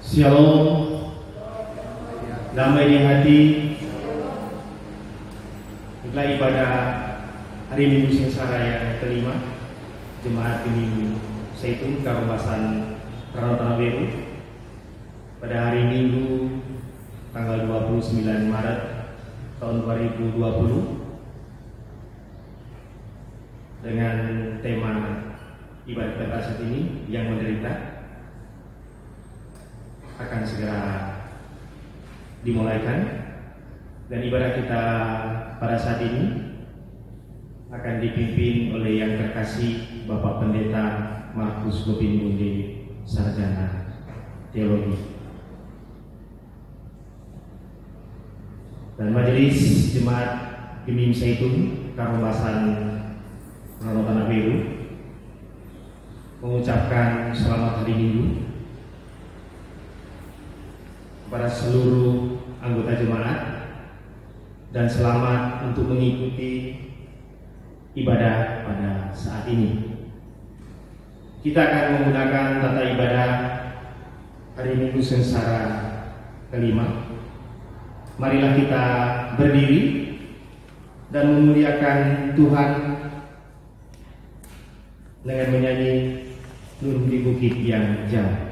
Shalom, damai di hati. Inilah ibadah hari Minggu Sengsara yang kelima, Jemaat Geni Zaitun Karobasan Ranotanawelu pada hari Minggu tanggal 29 Maret tahun 2020 dengan tema ibadah pada saat ini yang menderita akan segera dimulaikan, dan ibadah kita pada saat ini akan dipimpin oleh yang terkasih Bapak Pendeta Markus Gopin Bunde, Sarjana Teologi. Dan Majelis Jemaat Geni Zaitun Karobasan Ranotanawelu mengucapkan selamat hari Minggu kepada seluruh anggota jemaat dan selamat untuk mengikuti ibadah pada saat ini. Kita akan menggunakan tata ibadah hari Minggu Sengsara kelima. Marilah kita berdiri dan memuliakan Tuhan dengan menyanyi Nur di Bukit yang Jauh.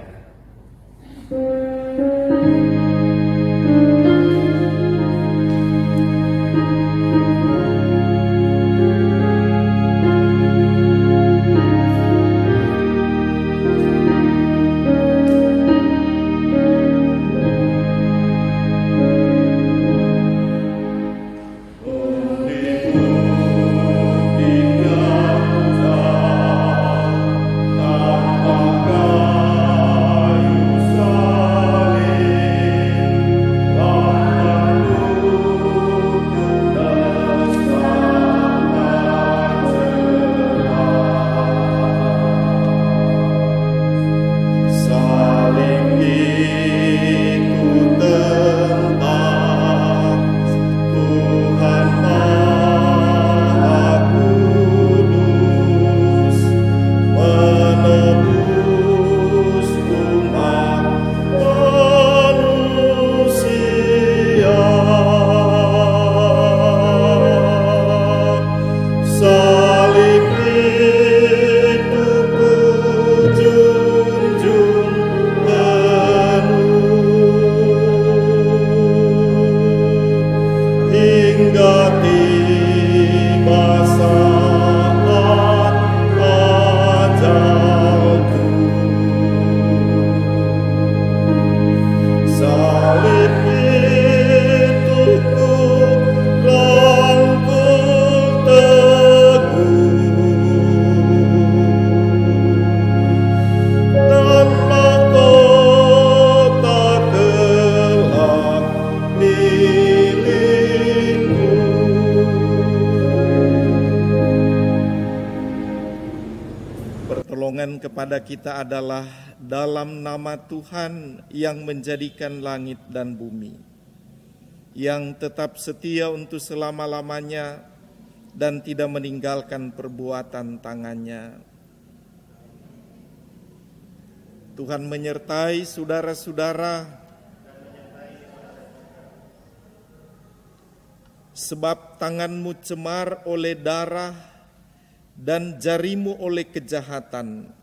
Kepada kita adalah dalam nama Tuhan yang menjadikan langit dan bumi, yang tetap setia untuk selama-lamanya dan tidak meninggalkan perbuatan tangannya. Tuhan menyertai saudara-saudara, sebab tanganmu cemar oleh darah dan jarimu oleh kejahatan.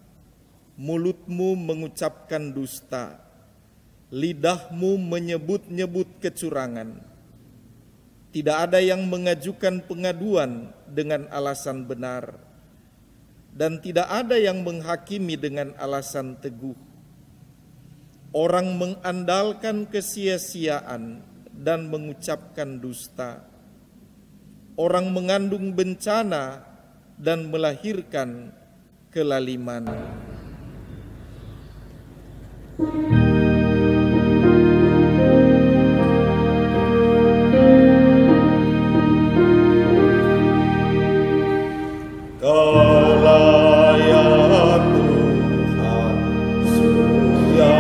Mulutmu mengucapkan dusta, lidahmu menyebut-nyebut kecurangan. Tidak ada yang mengajukan pengaduan dengan alasan benar, dan tidak ada yang menghakimi dengan alasan teguh. Orang mengandalkan kesia-siaan dan mengucapkan dusta. Orang mengandung bencana dan melahirkan kelaliman. Kaulah ya Tuhan, surya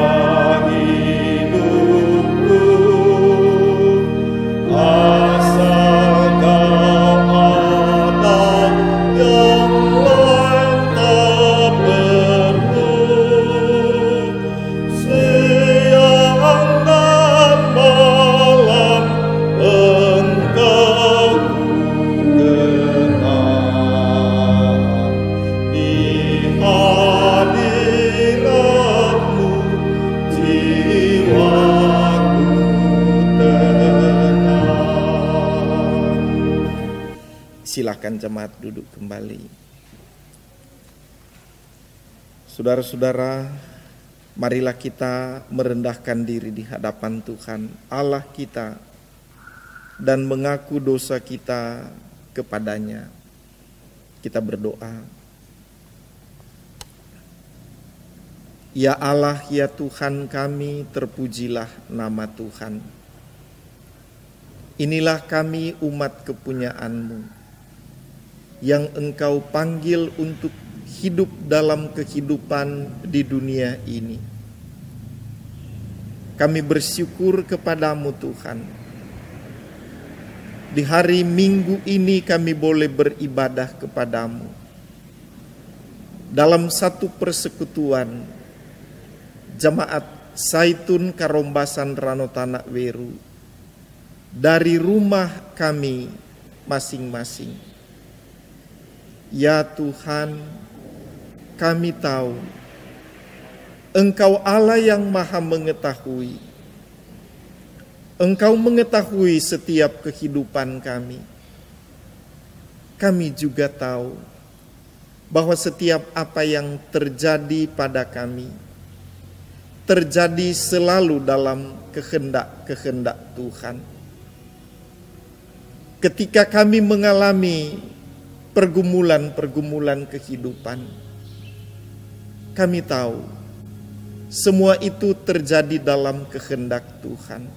hidupku, asal Kau ada yang lain tak perlu. silakan jemaat duduk kembali. Saudara-saudara, marilah kita merendahkan diri di hadapan Tuhan Allah kita dan mengaku dosa kita kepadanya. Kita berdoa. Ya Allah, ya Tuhan kami, terpujilah nama Tuhan. Inilah kami umat kepunyaan-Mu yang Engkau panggil untuk hidup dalam kehidupan di dunia ini. Kami bersyukur kepadamu Tuhan. Di hari Minggu ini kami boleh beribadah kepadamu dalam satu persekutuan Jemaat Zaitun Karombasan Ranotana Weru dari rumah kami masing-masing. Ya Tuhan, kami tahu Engkau Allah yang Maha Mengetahui. Engkau mengetahui setiap kehidupan kami. Kami juga tahu bahwa setiap apa yang terjadi pada kami terjadi selalu dalam kehendak-kehendak Tuhan. Ketika kami mengalami pergumulan-pergumulan kehidupan, kami tahu semua itu terjadi dalam kehendak Tuhan.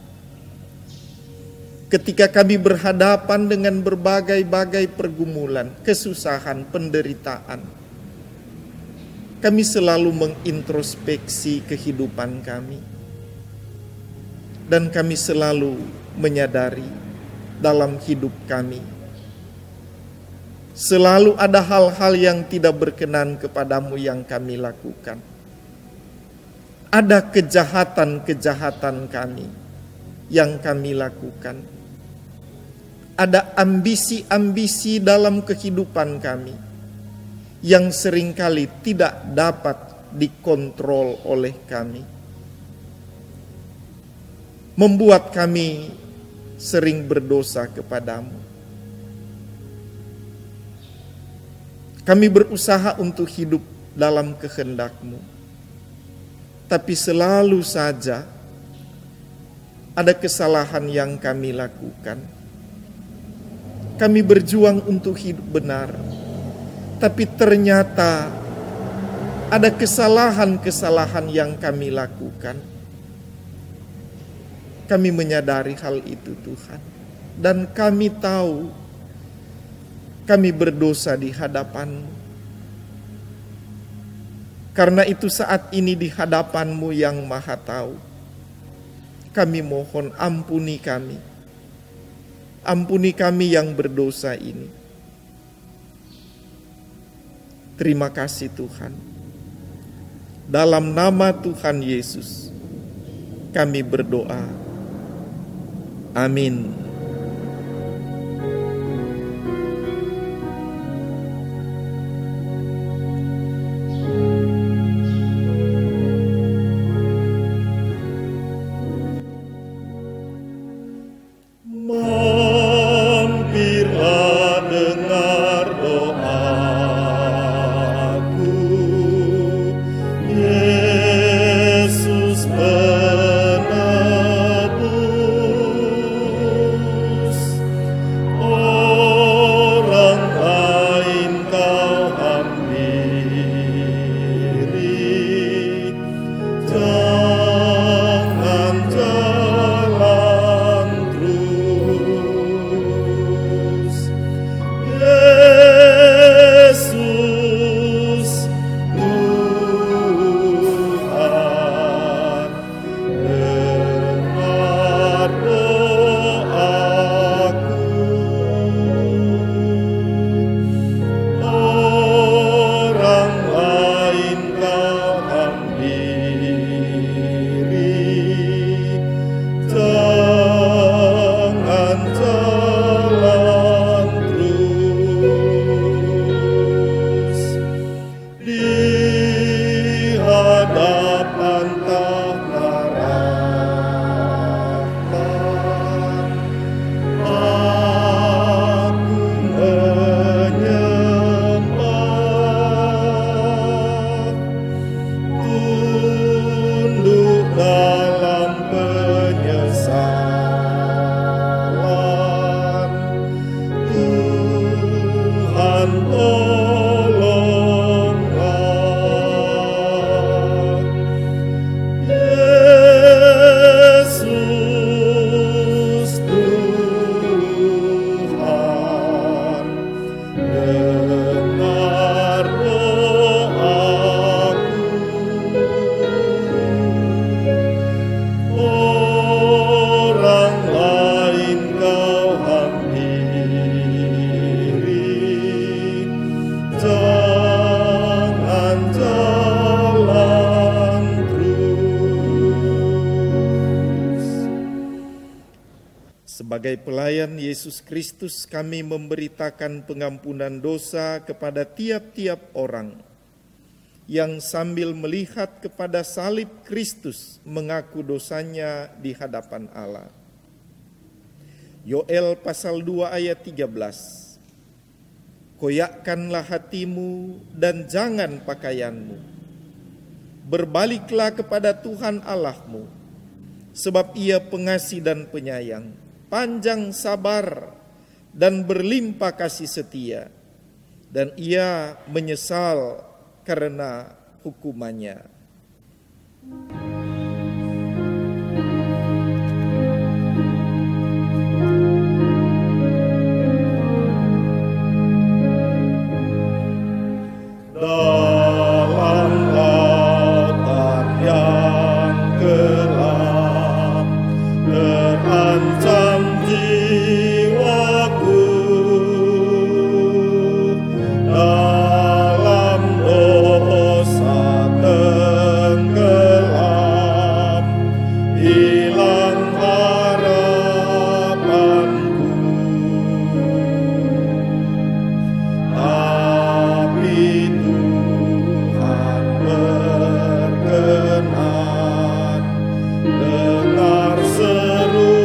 Ketika kami berhadapan dengan berbagai-bagai pergumulan, kesusahan, penderitaan, kami selalu mengintrospeksi kehidupan kami. Dan kami selalu menyadari dalam hidup kami selalu ada hal-hal yang tidak berkenan kepadamu yang kami lakukan. Ada kejahatan-kejahatan kami yang kami lakukan. Ada ambisi-ambisi dalam kehidupan kami yang seringkali tidak dapat dikontrol oleh kami, membuat kami sering berdosa kepadamu. Kami berusaha untuk hidup dalam kehendak-Mu, tapi selalu saja ada kesalahan yang kami lakukan. Kami berjuang untuk hidup benar, tapi ternyata ada kesalahan-kesalahan yang kami lakukan. Kami menyadari hal itu Tuhan. Dan kami tahu kami berdosa di hadapan-Mu. Karena itu saat ini di hadapan-Mu yang Maha Tahu, kami mohon ampuni kami. Ampuni kami yang berdosa ini. Terima kasih Tuhan. Dalam nama Tuhan Yesus kami berdoa. Amin. Mampirlah dengar doaku, Yesus penebus. Sebagai pelayan Yesus Kristus, kami memberitakan pengampunan dosa kepada tiap-tiap orang yang sambil melihat kepada salib Kristus mengaku dosanya di hadapan Allah. Yoel pasal 2 ayat 13. Koyakkanlah hatimu dan jangan pakaianmu. Berbaliklah kepada Tuhan Allahmu, sebab Ia pengasih dan penyayang, panjang sabar dan berlimpah kasih setia, dan Ia menyesal karena hukumannya. Dalam lautan yang gelap terancam jiwaku, dalam dosa tenggelam, hilang harapanku. Tapi Tuhan berkenan dengar seruanku,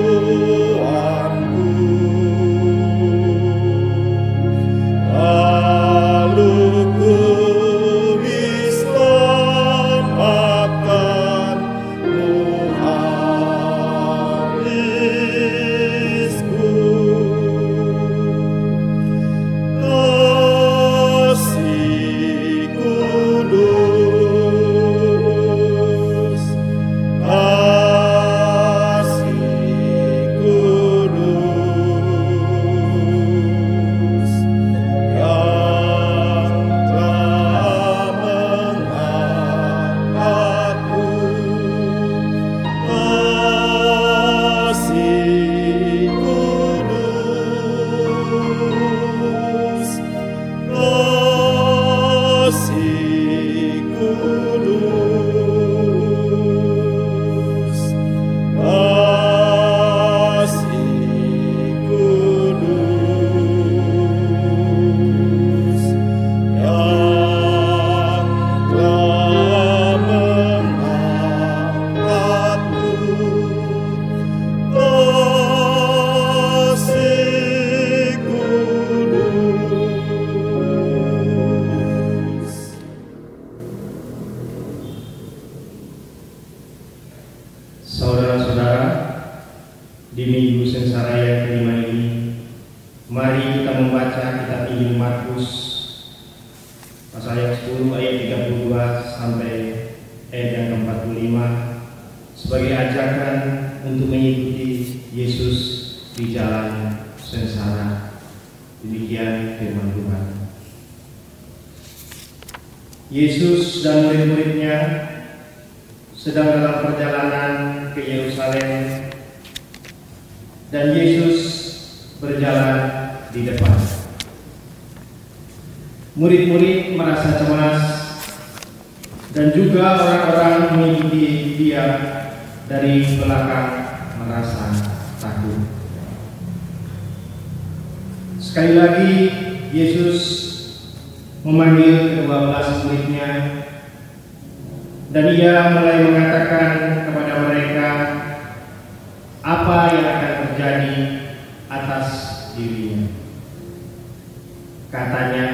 lalu ku diselamatkan muharisku. Kasih kudus, kasih kudus, yang telah mengangkatku. Kasih kudus, kasih kudus, kasih kudus, yang telah mengangkatku. Kasih kudus. Saudara-saudara, di Minggu Sengsara yang kelima ini, mari kita membaca kitab Injil Markus pasal yang 10 ayat 32 sampai ayat yang ke-45 sebagai ajakan untuk mengikuti Yesus di jalan sengsara. Demikian firman Tuhan. Yesus dan murid-muridnya sedang dalam perjalanan ke Yerusalem, dan Yesus berjalan di depan. Murid-murid merasa cemas, dan juga orang-orang mengikuti Dia dari belakang merasa takut. Sekali lagi Yesus memanggil ke-12 muridnya, dan Ia mulai mengatakan kepada mereka apa yang akan terjadi atas dirinya. Katanya,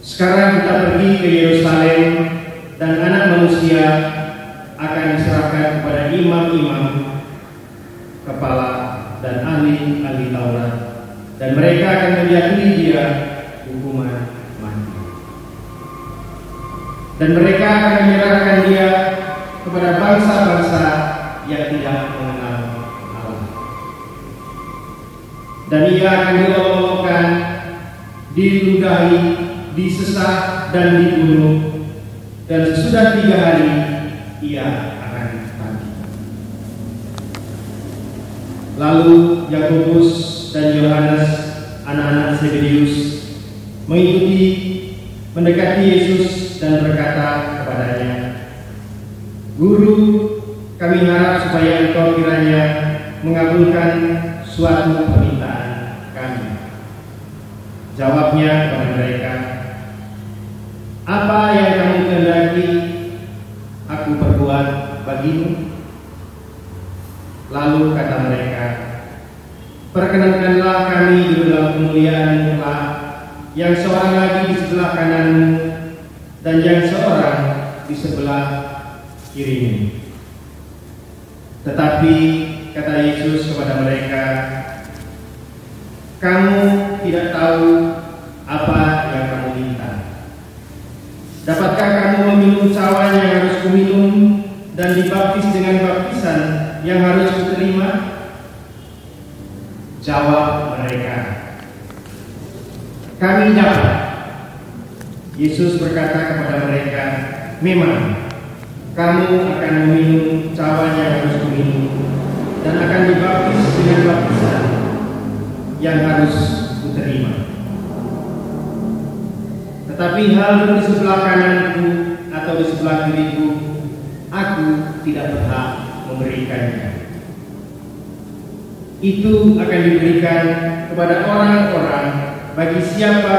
sekarang kita pergi ke Yerusalem, dan Anak Manusia akan diserahkan kepada imam-imam, kepala dan ahli-ahli Taurat, dan mereka akan menjatuhi Dia hukuman mati. Dan mereka akan menyerahkan Dia kepada bangsa-bangsa yang tidak mengenal Allah. Dan Ia akan dilolongkan, diludahi, disesat dan dibunuh. Dan sesudah 3 hari Ia akan bangkit. Lalu Yakobus dan Yohanes, anak-anak Zebedeus, mendekati Yesus dan berkata kepadanya, "Guru, kami harap supaya Engkau kiranya mengabulkan suatu permintaan kami. Jawabnya kepada mereka, apa yang kamu kehendaki aku perbuat bagimu? Lalu kata mereka, perkenankanlah kami di dalam kemuliaan Allah, yang seorang lagi di sebelah kananmu dan yang seorang di sebelah kirimu. Tetapi kata Yesus kepada mereka, kamu tidak tahu apa yang kamu minta. Dapatkah kamu meminum cawan yang harus kuminum dan dibaptis dengan baptisan yang harus kuterima? Jawab mereka, kami dapat. Yesus berkata kepada mereka, memang kamu akan meminum cawan yang harus kuminum dan akan dibaptis dengan baptisan yang harus kuterima. Tetapi hal di sebelah kananku atau di sebelah kiriku, aku tidak berhak memberikannya. Itu akan diberikan kepada orang-orang bagi siapa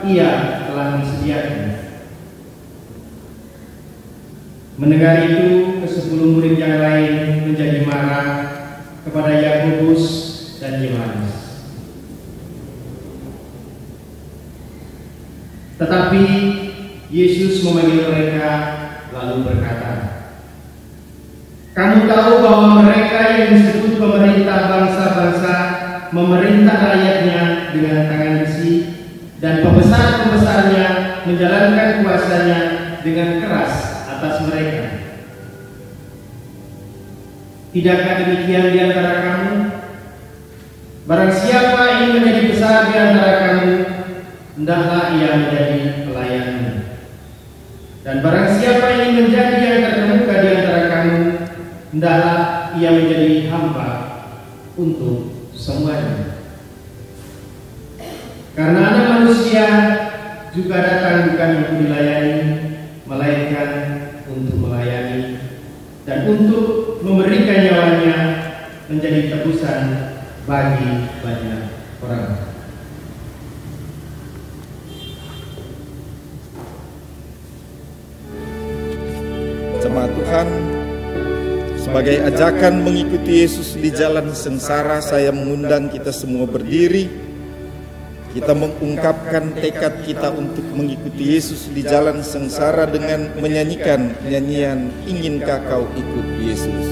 ia telah disediakan. Mendengar itu, ke-10 murid yang lain menjadi marah kepada Yakobus dan Yohanes. Tetapi Yesus memanggil mereka lalu berkata, kamu tahu bahwa mereka yang disebut pemerintah bangsa-bangsa memerintah rakyatnya dengan tangan besi, dan pembesar-pembesarnya menjalankan kuasanya dengan keras atas mereka. Tidakkah demikian di antara kamu? Barang siapa ingin menjadi besar di antara kamu, hendaklah ia menjadi pelayanmu. Dan barang siapa ingin menjadi yang terkemuka di antara kamu, hendaklah ia menjadi hamba untuk semuanya. Karena Anak Manusia juga datang bukan untuk dilayani, melainkan untuk melayani dan untuk memberikan nyawanya menjadi tebusan bagi banyak orang. Jemaat Tuhan, sebagai ajakan mengikuti Yesus di jalan sengsara, saya mengundang kita semua berdiri. Kita mengungkapkan tekad kita untuk mengikuti Yesus di jalan sengsara dengan menyanyikan nyanyian Inginkah Kau Ikut Yesus.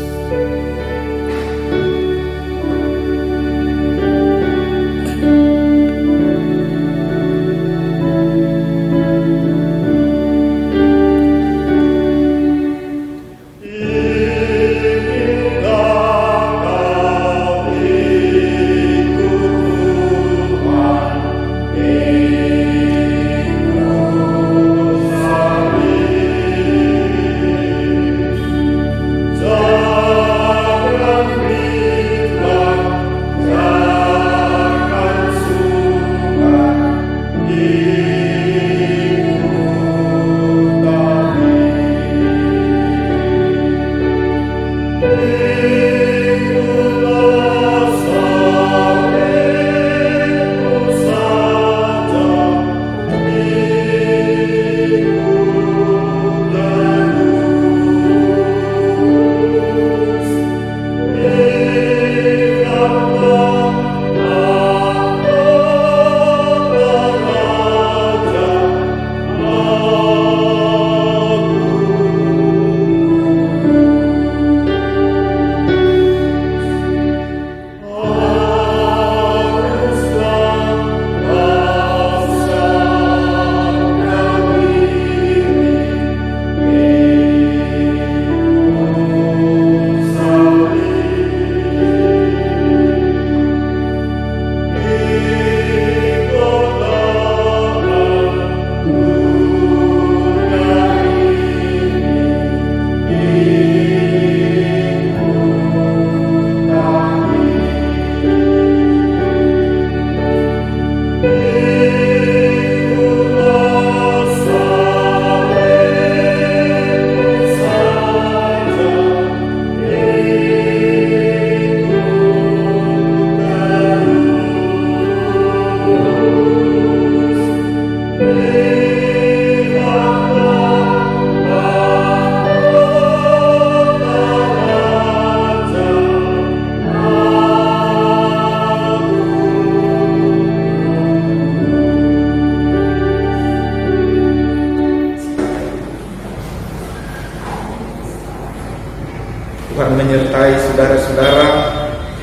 Tuhan menyertai saudara-saudara.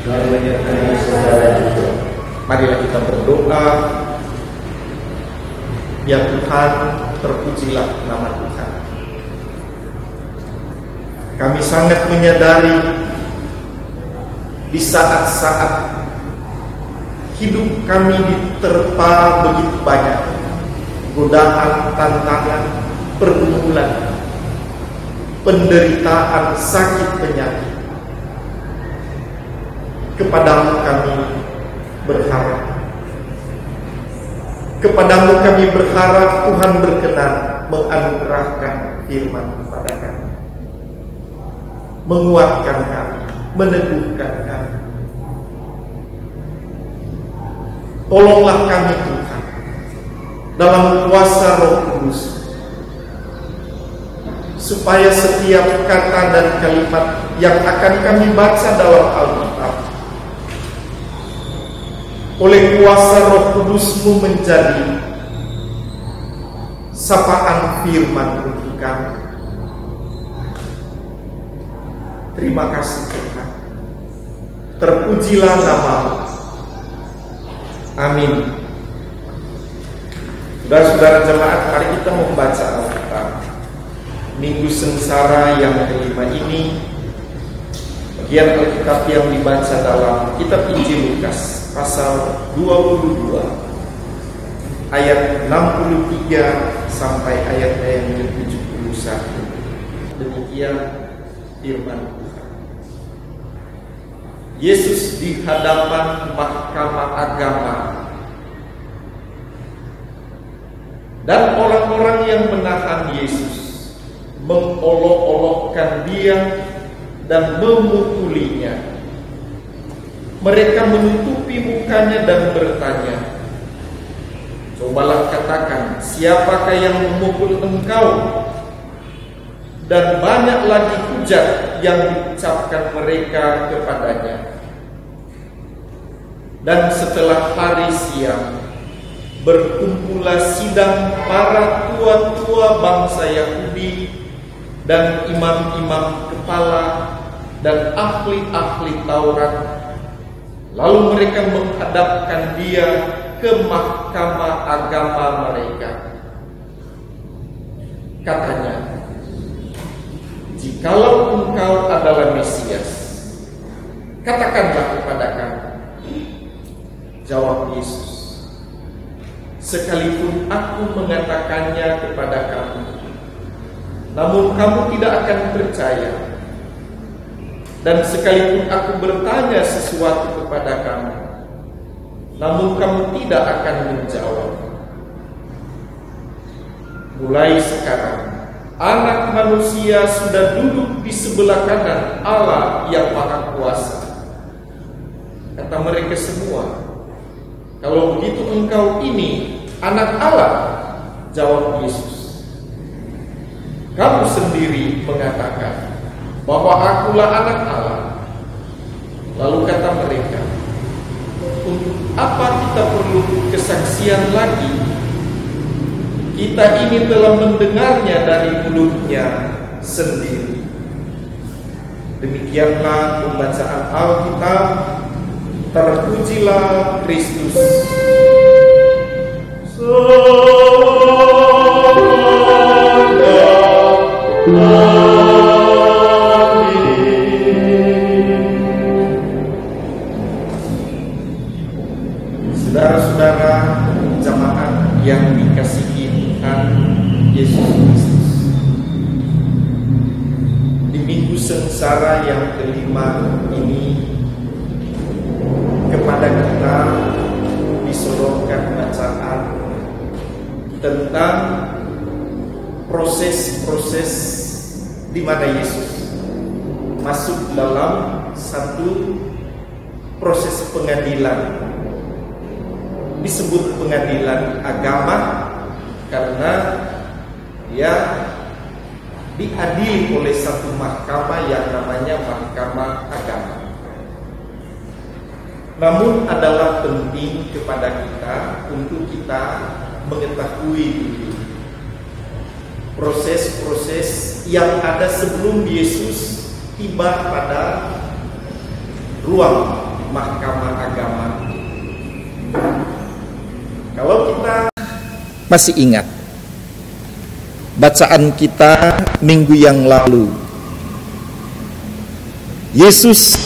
Tuhan menyertai saudara juga. Marilah kita berdoa. Ya Tuhan, terpujilah nama Tuhan. Kami sangat menyadari di saat-saat hidup kami diterpa begitu banyak godaan, tantangan, pergumulan, penderitaan, sakit, penyakit. Kepadamu kami berharap. Kepadamu kami berharap Tuhan berkenan menganugerahkan firman kepada kami, menguatkan kami, meneguhkan kami. Tolonglah kami Tuhan dalam kuasa Roh Kudus, supaya setiap kata dan kalimat yang akan kami baca dalam Alkitab oleh kuasa Roh Kudus-Mu menjadi sapaan firman untuk kami. Terima kasih Tuhan. Terpujilah nama-Mu. Amin. Saudara-saudara jemaat, mari kita membaca Alkitab. Minggu Sengsara yang kelima ini, bagian Alkitab yang dibaca dalam kitab Injil Lukas pasal 22 ayat 63 sampai ayat yang ke-71. Demikian firman Tuhan. Yesus di hadapan mahkamah agama, dan orang-orang yang menahan Yesus mengolok-olokkan Dia dan memukulinya. Mereka menutupi mukanya dan bertanya, "Cobalah katakan, siapakah yang memukul engkau?" Dan banyak lagi hujat yang diucapkan mereka kepadanya. Dan setelah hari siang, berkumpullah sidang para tua-tua bangsa Yahudi dan imam-imam kepala dan ahli-ahli Taurat. Lalu mereka menghadapkan Dia ke mahkamah agama mereka. Katanya, "Jikalau engkau adalah Mesias, katakanlah kepada kami." Jawab Yesus, "Sekalipun aku mengatakannya kepada kamu, namun kamu tidak akan percaya. Dan sekalipun aku bertanya sesuatu kepada kamu, namun kamu tidak akan menjawab. Mulai sekarang, Anak Manusia sudah duduk di sebelah kanan Allah yang Maha Kuasa." Kata mereka semua, "Kalau begitu engkau ini Anak Allah." Jawab Yesus, "Kamu sendiri mengatakan bahwa akulah Anak Allah." Lalu kata mereka, "Untuk apa kita perlu kesaksian lagi? Kita ini telah mendengarnya dari mulutnya sendiri." Demikianlah pembacaan Alkitab. Terpujilah Kristus. Saudara-saudara jemaat yang dikasihi Tuhan Yesus Kristus, di Minggu Sengsara yang kelima ini, kepada kita disodorkan bacaan tentang proses-proses di mana Yesus masuk dalam satu proses pengadilan. Disebut pengadilan agama karena dia diadili oleh satu mahkamah yang namanya mahkamah agama. Namun adalah penting kepada kita untuk kita mengetahui dulu proses-proses yang ada sebelum Yesus tiba pada ruang mahkamah agama. Kalau kita masih ingat bacaan kita minggu yang lalu, Yesus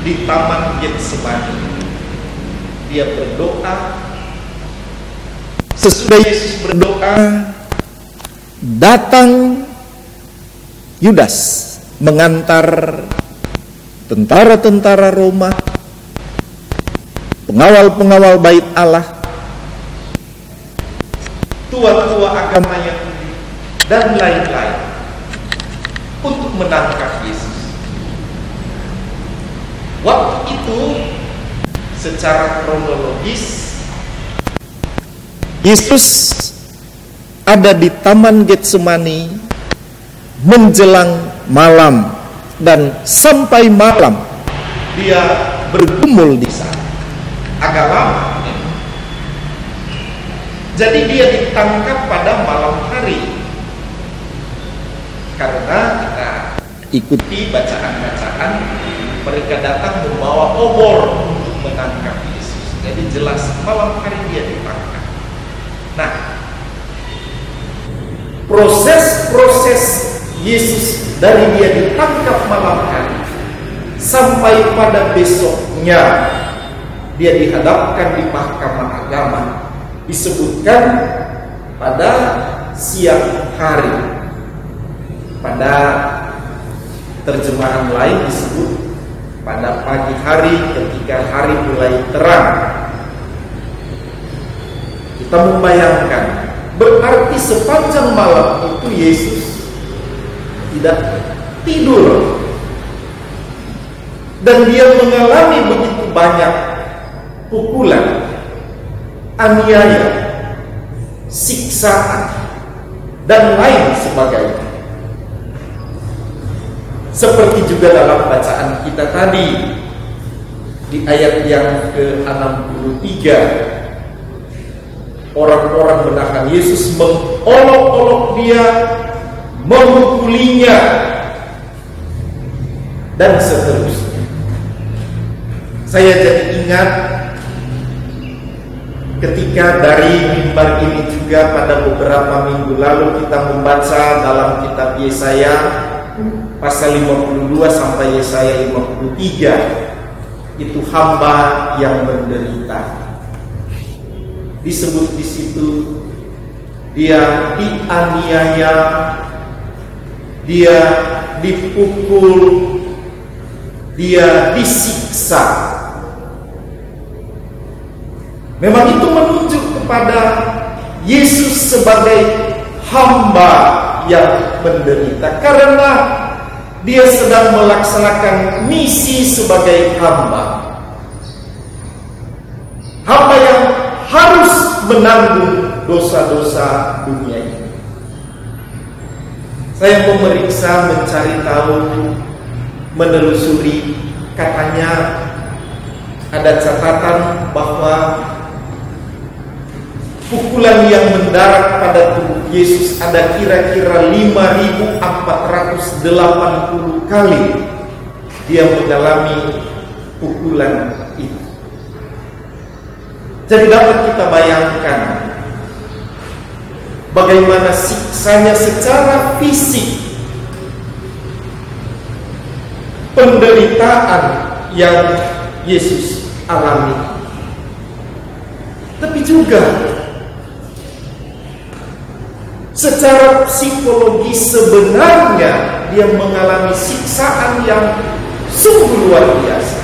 di Taman Getsemani, dia berdoa. Sesudah Yesus berdoa, datang Yudas mengantar tentara-tentara Roma, pengawal-pengawal bait Allah, tua-tua agama Yahudi, dan lain-lain untuk menangkap Yesus. Waktu itu secara kronologis Yesus ada di Taman Getsemani menjelang malam, dan sampai malam dia bergumul di sana agak lama. Jadi dia ditangkap pada malam hari. Karena kita ikuti bacaan-bacaan, mereka datang membawa obor untuk menangkap Yesus. Jadi jelas malam hari dia ditangkap. Nah, proses Yesus dari dia ditangkap malam hari sampai pada besoknya dia dihadapkan di mahkamah agama disebutkan pada siang hari. Pada terjemahan lain disebut pada pagi hari ketika hari mulai terang. Kita membayangkan, berarti sepanjang malam itu Yesus tidak tidur, dan dia mengalami begitu banyak pukulan, aniaya, siksaan, dan lain sebagainya. Seperti juga dalam bacaan kita tadi di ayat yang ke-63, orang-orang menahan Yesus, mengolok-olok dia, memukulinya, dan seterusnya. Saya jadi ingat ketika dari mimbar ini juga pada beberapa minggu lalu kita membaca dalam kitab Yesaya pasal 52 sampai Yesaya 53, itu hamba yang menderita. Disebut di situ dia dianiaya, dia dipukul, dia disiksa. Memang itu menunjuk kepada Yesus sebagai hamba yang menderita, karena dia sedang melaksanakan misi sebagai hamba. Hamba yang harus menanggung dosa-dosa dunia ini. Saya memeriksa, mencari tahu, menelusuri, katanya ada catatan bahwa pukulan yang mendarat pada tubuh Yesus ada kira-kira 5.480 kali dia mengalami pukulan itu. Jadi dapat kita bayangkan bagaimana siksanya secara fisik, penderitaan yang Yesus alami. Tapi juga secara psikologis sebenarnya dia mengalami siksaan yang sungguh luar biasa.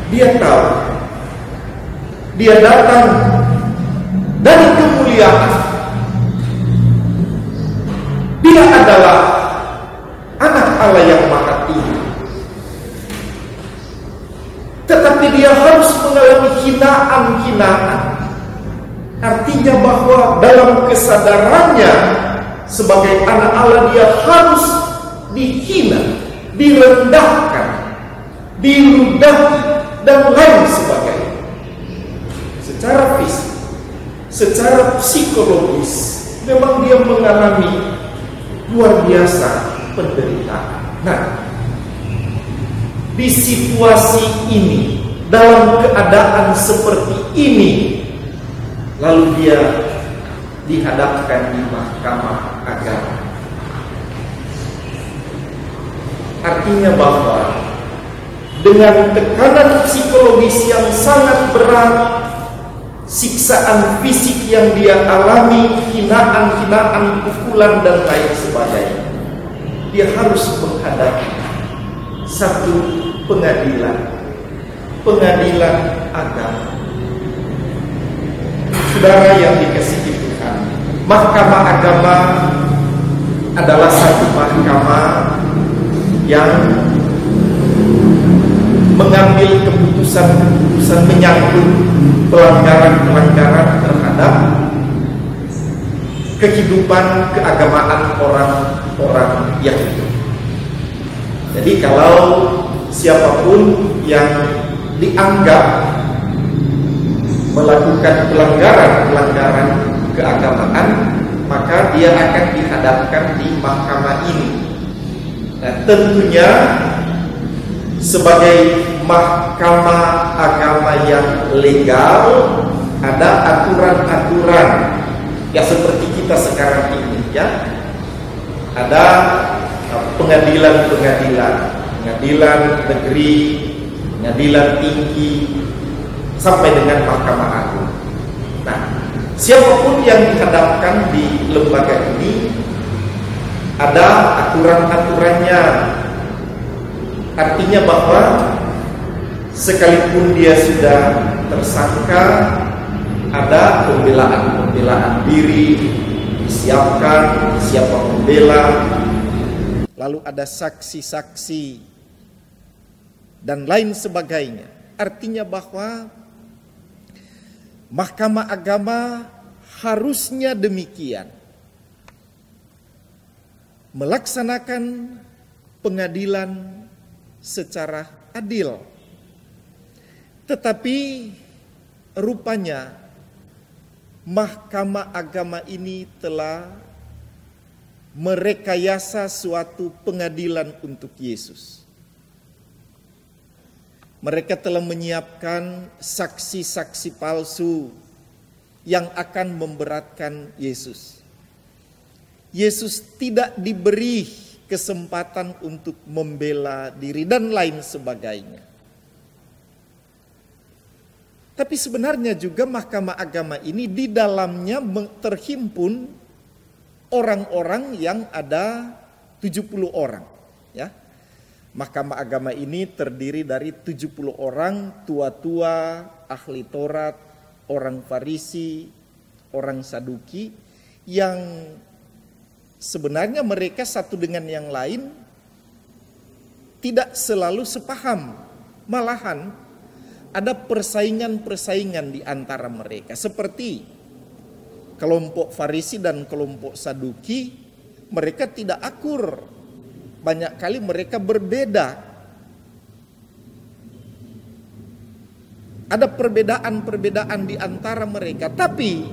Dia tahu dia datang dari kemuliaan. Dia adalah anak Allah yang maha tinggi. Tetapi dia harus mengalami hinaan-hinaan. Artinya bahwa dalam kesadarannya sebagai anak Allah dia harus dihina, direndahkan, diludahi, dan lain sebagainya. Secara fisik, secara psikologis, memang dia mengalami luar biasa penderitaan. Nah, di situasi ini, dalam keadaan seperti ini, lalu dia dihadapkan di mahkamah agama. Artinya bahwa dengan tekanan psikologis yang sangat berat, siksaan fisik yang dia alami, hinaan-hinaan, pukulan dan lain sebagainya, dia harus menghadapi satu pengadilan agama. Saudara yang dikasihi Tuhan, mahkamah agama adalah satu mahkamah yang mengambil keputusan-keputusan menyangkut pelanggaran-pelanggaran terhadap kehidupan keagamaan orang-orang Yahudi. Jadi kalau siapapun yang dianggap melakukan pelanggaran keagamaan, maka dia akan dihadapkan di mahkamah ini. Nah, tentunya sebagai mahkamah agama yang legal, ada aturan-aturan ya seperti kita sekarang ini ya. Ada pengadilan negeri, pengadilan tinggi, sampai dengan mahkamah agung. Nah, siapapun yang dihadapkan di lembaga ini ada aturan-aturannya. Artinya bahwa sekalipun dia sudah tersangka, ada pembelaan diri disiapkan, siapa membela, lalu ada saksi-saksi dan lain sebagainya. Artinya bahwa mahkamah agama harusnya demikian, melaksanakan pengadilan secara adil. Tetapi rupanya mahkamah agama ini telah merekayasa suatu pengadilan untuk Yesus. Mereka telah menyiapkan saksi-saksi palsu yang akan memberatkan Yesus. Yesus tidak diberi kesempatan untuk membela diri dan lain sebagainya. Tapi sebenarnya juga mahkamah agama ini di dalamnya terhimpun orang-orang yang ada 70 orang, ya. Mahkamah agama ini terdiri dari 70 orang tua-tua, ahli Taurat, orang Farisi, orang Saduki, yang sebenarnya mereka satu dengan yang lain tidak selalu sepaham. Malahan ada persaingan-persaingan di antara mereka. Seperti kelompok Farisi dan kelompok Saduki, mereka tidak akur. Banyak kali mereka berbeda. Ada perbedaan-perbedaan di antara mereka. Tapi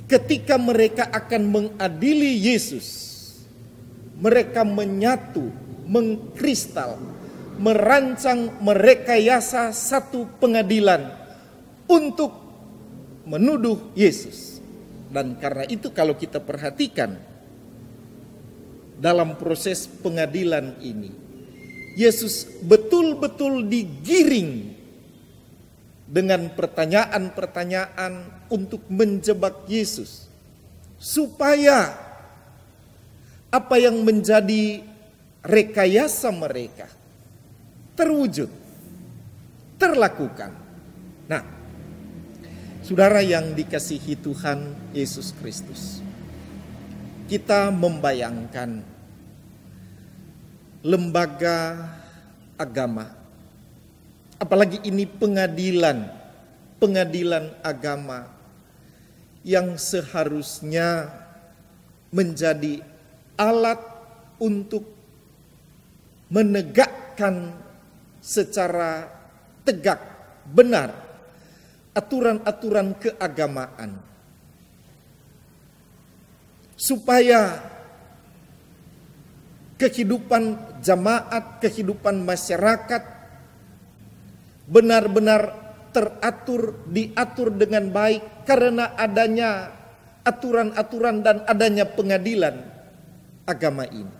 ketika mereka akan mengadili Yesus, mereka menyatu, mengkristal, merancang, merekayasa satu pengadilan untuk menuduh Yesus. Dan karena itu kalau kita perhatikan dalam proses pengadilan ini, Yesus betul-betul digiring dengan pertanyaan-pertanyaan untuk menjebak Yesus, supaya apa yang menjadi rekayasa mereka terwujud, terlakukan. Nah, saudara yang dikasihi Tuhan Yesus Kristus, kita membayangkan lembaga agama, apalagi ini pengadilan agama yang seharusnya menjadi alat untuk menegakkan secara tegak, benar, aturan-aturan keagamaan, supaya kehidupan jamaat, kehidupan masyarakat benar-benar teratur, diatur dengan baik karena adanya aturan-aturan dan adanya pengadilan agama ini.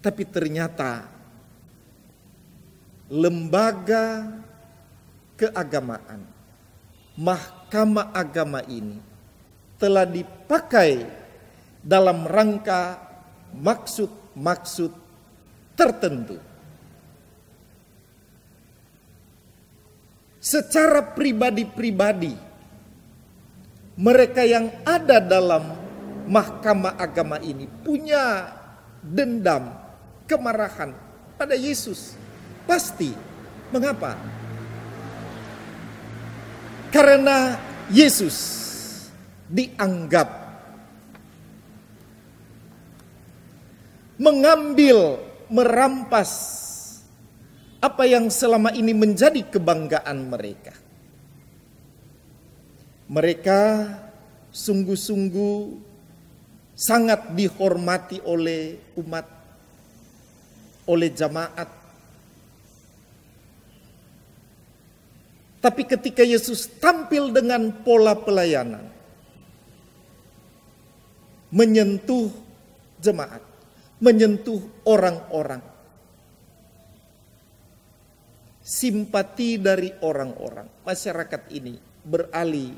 Tapi ternyata lembaga keagamaan, mahkamah agama ini telah dipakai dalam rangka maksud-maksud tertentu. Secara pribadi-pribadi, mereka yang ada dalam mahkamah agama ini punya dendam, kemarahan pada Yesus. Pasti. Mengapa? Karena Yesus dianggap mengambil, merampas apa yang selama ini menjadi kebanggaan mereka. Mereka sungguh-sungguh sangat dihormati oleh umat, oleh jamaat. Tapi ketika Yesus tampil dengan pola pelayanan, menyentuh jemaat, menyentuh orang-orang, simpati dari orang-orang, masyarakat ini beralih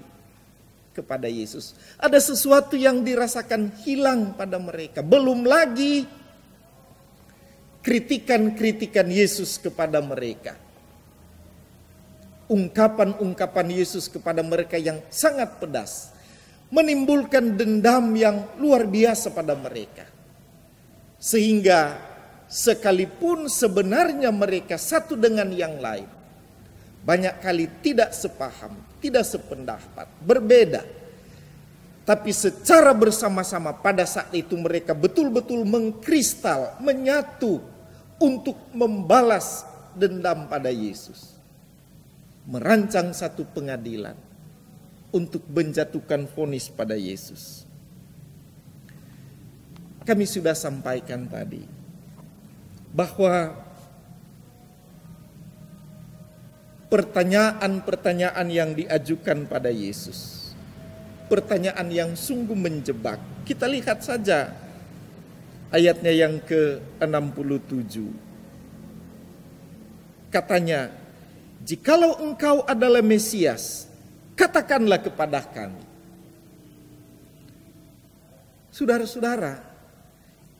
kepada Yesus. Ada sesuatu yang dirasakan hilang pada mereka. Belum lagi kritikan-kritikan Yesus kepada mereka. Ungkapan-ungkapan Yesus kepada mereka yang sangat pedas. Menimbulkan dendam yang luar biasa pada mereka. Sehingga sekalipun sebenarnya mereka satu dengan yang lain, banyak kali tidak sepaham, tidak sependapat, berbeda. Tapi secara bersama-sama pada saat itu mereka betul-betul mengkristal, menyatu untuk membalas dendam pada Yesus. Merancang satu pengadilan untuk menjatuhkan vonis pada Yesus. Kami sudah sampaikan tadi bahwa pertanyaan-pertanyaan yang diajukan pada Yesus, pertanyaan yang sungguh menjebak. Kita lihat saja ayatnya yang ke-67. Katanya, "Jikalau engkau adalah Mesias, katakanlah kepada kami." Saudara-saudara,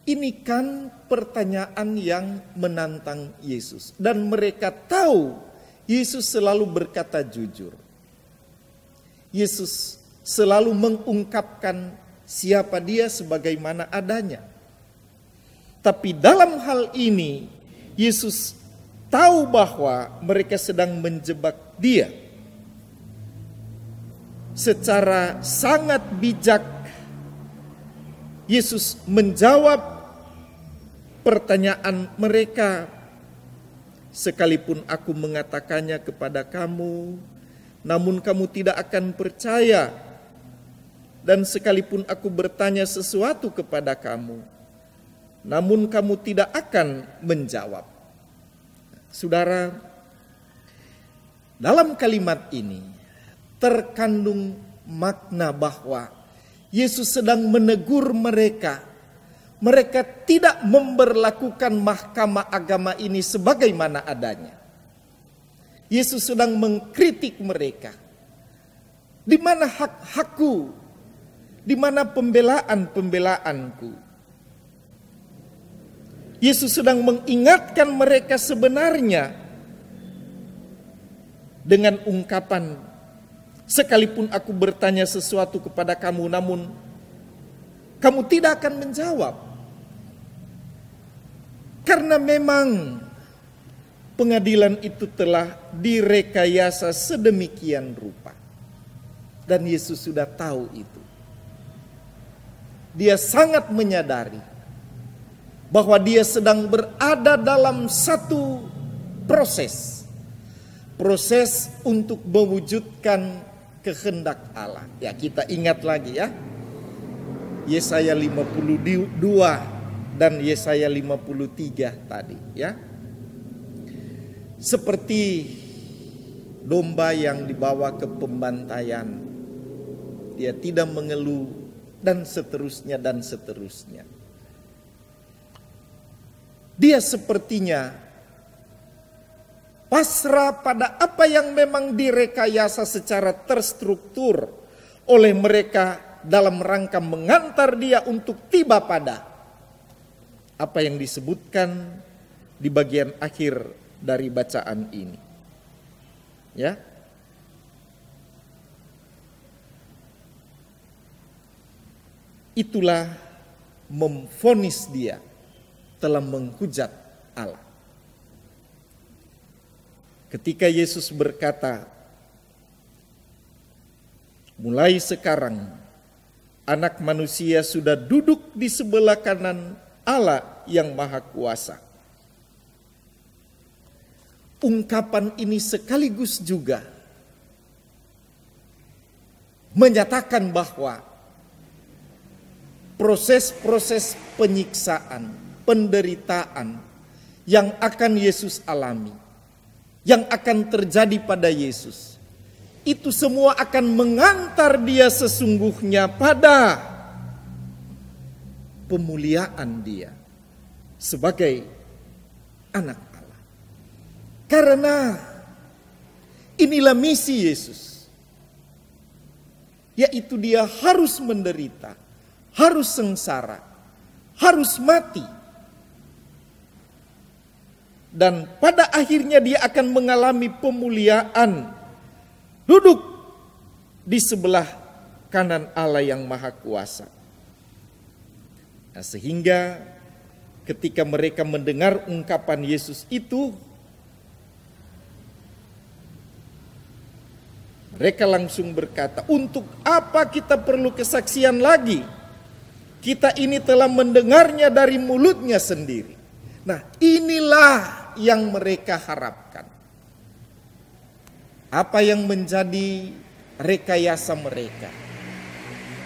ini kan pertanyaan yang menantang Yesus. Dan mereka tahu Yesus selalu berkata jujur. Yesus selalu mengungkapkan siapa dia sebagaimana adanya. Tapi dalam hal ini, Yesus tahu bahwa mereka sedang menjebak dia. Secara sangat bijak, Yesus menjawab pertanyaan mereka. "Sekalipun aku mengatakannya kepada kamu, namun kamu tidak akan percaya. Dan sekalipun aku bertanya sesuatu kepada kamu, namun kamu tidak akan menjawab." Saudara, dalam kalimat ini terkandung makna bahwa Yesus sedang menegur mereka. Mereka tidak memberlakukan mahkamah agama ini sebagaimana adanya. Yesus sedang mengkritik mereka. Di mana hak-hakku? Di mana pembelaan-pembelaanku? Yesus sedang mengingatkan mereka sebenarnya dengan ungkapan, "Sekalipun aku bertanya sesuatu kepada kamu, namun kamu tidak akan menjawab." Karena memang pengadilan itu telah direkayasa sedemikian rupa. Dan Yesus sudah tahu itu. Dia sangat menyadari bahwa dia sedang berada dalam satu proses. Proses untuk mewujudkan kehendak Allah. Ya, kita ingat lagi ya. Yesaya 52 dan Yesaya 53 tadi, ya. Seperti domba yang dibawa ke pembantaian, dia tidak mengeluh, dan seterusnya dan seterusnya. Dia sepertinya pasrah pada apa yang memang direkayasa secara terstruktur oleh mereka dalam rangka mengantar dia untuk tiba pada apa yang disebutkan di bagian akhir dari bacaan ini. Ya. Itulah memvonis dia telah menghujat Allah. Ketika Yesus berkata, mulai sekarang Anak Manusia sudah duduk di sebelah kanan Allah yang Maha Kuasa. Ungkapan ini sekaligus juga menyatakan bahwa proses-proses penyiksaan, penderitaan yang akan Yesus alami, yang akan terjadi pada Yesus, itu semua akan mengantar dia sesungguhnya pada pemuliaan dia sebagai anak Allah. Karena inilah misi Yesus, yaitu dia harus menderita, harus sengsara, harus mati. Dan pada akhirnya dia akan mengalami pemuliaan, duduk di sebelah kanan Allah yang Maha Kuasa. Nah, sehingga ketika mereka mendengar ungkapan Yesus itu, mereka langsung berkata, untuk apa kita perlu kesaksian lagi? Kita ini telah mendengarnya dari mulutnya sendiri. Nah, inilah yang mereka harapkan. Apa yang menjadi rekayasa mereka?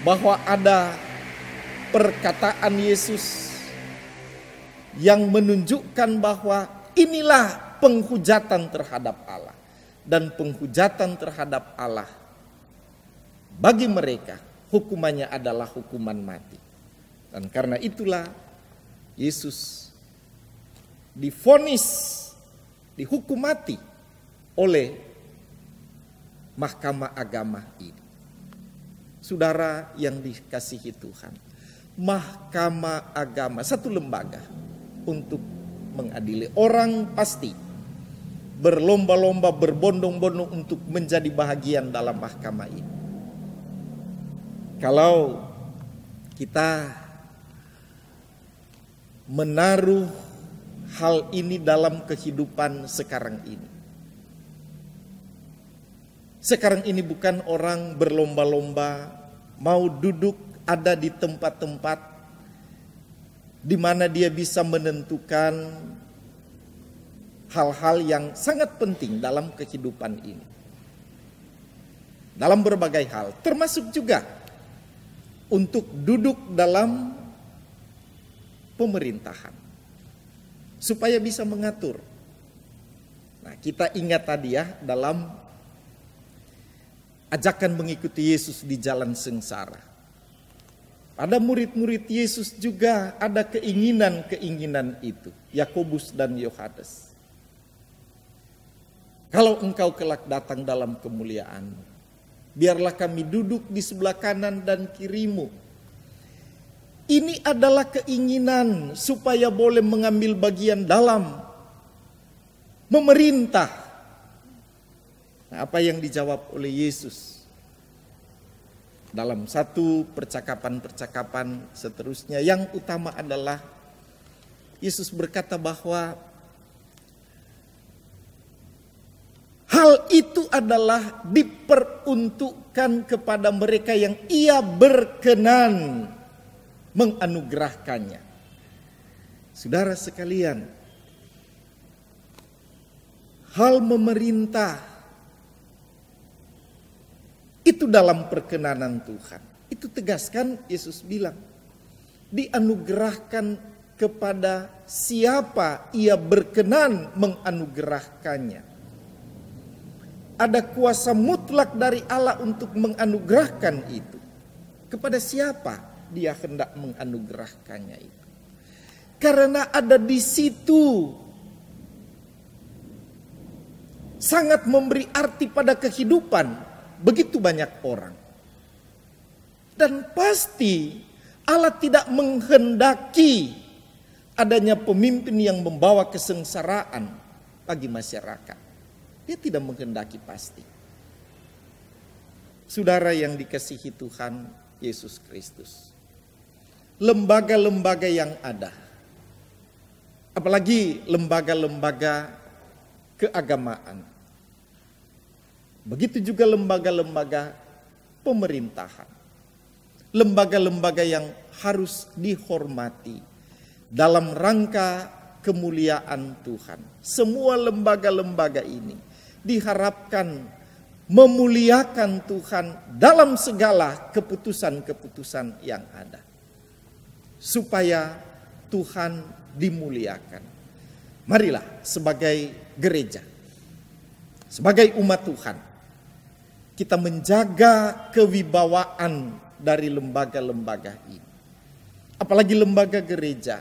Bahwa ada perkataan Yesus yang menunjukkan bahwa inilah penghujatan terhadap Allah. Dan penghujatan terhadap Allah bagi mereka hukumannya adalah hukuman mati. Dan karena itulah Yesus divonis, dihukum mati oleh mahkamah agama ini. Saudara yang dikasihi Tuhan, mahkamah agama satu lembaga untuk mengadili orang pasti berlomba-lomba, berbondong-bondong untuk menjadi bahagian dalam mahkamah ini. Kalau kita menaruh hal ini dalam kehidupan sekarang ini. Sekarang ini bukan orang berlomba-lomba mau duduk ada di tempat-tempat di mana dia bisa menentukan hal-hal yang sangat penting dalam kehidupan ini. Dalam berbagai hal, termasuk juga untuk duduk dalam pemerintahan. Supaya bisa mengatur. Nah, kita ingat tadi ya, dalam ajakan mengikuti Yesus di jalan sengsara. Pada murid-murid Yesus juga ada keinginan-keinginan itu. Yakobus dan Yohanes. Kalau engkau kelak datang dalam kemuliaan, biarlah kami duduk di sebelah kanan dan kirimu. Ini adalah keinginan supaya boleh mengambil bagian dalam memerintah. Nah, apa yang dijawab oleh Yesus dalam satu percakapan-percakapan seterusnya, yang utama adalah Yesus berkata bahwa hal itu adalah diperuntukkan kepada mereka yang Ia berkenan menganugerahkannya. Saudara sekalian, hal memerintah itu dalam perkenanan Tuhan. Itu tegaskan Yesus bilang, dianugerahkan kepada siapa Ia berkenan menganugerahkannya. Ada kuasa mutlak dari Allah untuk menganugerahkan itu. Kepada siapa Dia hendak menganugerahkannya itu? Karena ada di situ sangat memberi arti pada kehidupan begitu banyak orang. Dan pasti Allah tidak menghendaki adanya pemimpin yang membawa kesengsaraan bagi masyarakat. Dia tidak menghendaki pasti. Saudara yang dikasihi Tuhan Yesus Kristus, lembaga-lembaga yang ada, apalagi lembaga-lembaga keagamaan, begitu juga lembaga-lembaga pemerintahan, lembaga-lembaga yang harus dihormati dalam rangka kemuliaan Tuhan. Semua lembaga-lembaga ini diharapkan memuliakan Tuhan dalam segala keputusan-keputusan yang ada, supaya Tuhan dimuliakan. Marilah sebagai gereja, sebagai umat Tuhan, kita menjaga kewibawaan dari lembaga-lembaga ini. Apalagi lembaga gereja,